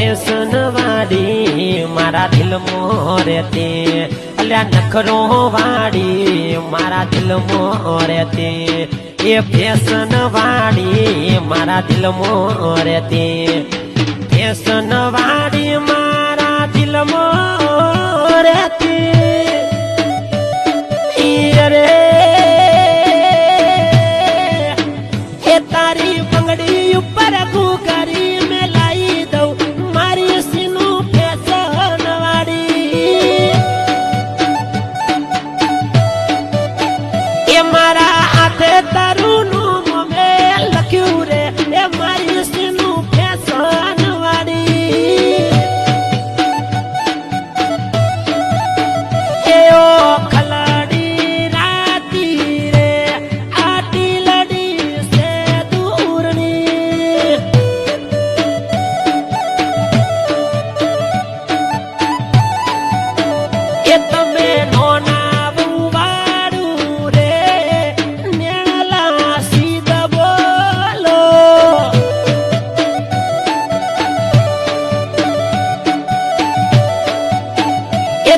Fashion વાળી મારા દિલમાં રહેતી, અલ્યા નખરો વાળી મારા દિલમાં રહેતી, એ ફેશન વાળી મારા દિલમાં રહેતી, ફેશન વાળી મારા દિલમાં રહેતી. રે એ તારી બંગડી ઉપર ઘૂઘરી મેં લાવી દઉં મારી સીનું ફેશન વાળી, એ મારા હાથે તારું નામ મેં લખ્યું રે, એ મારી સીનું ફેશન વાળી. એ ઓ ખલાડી રાતી રે આટી લડી સે દૂરની, એ તમે નોનાવું વાળું રે નેણલા સીધ બોલો, એ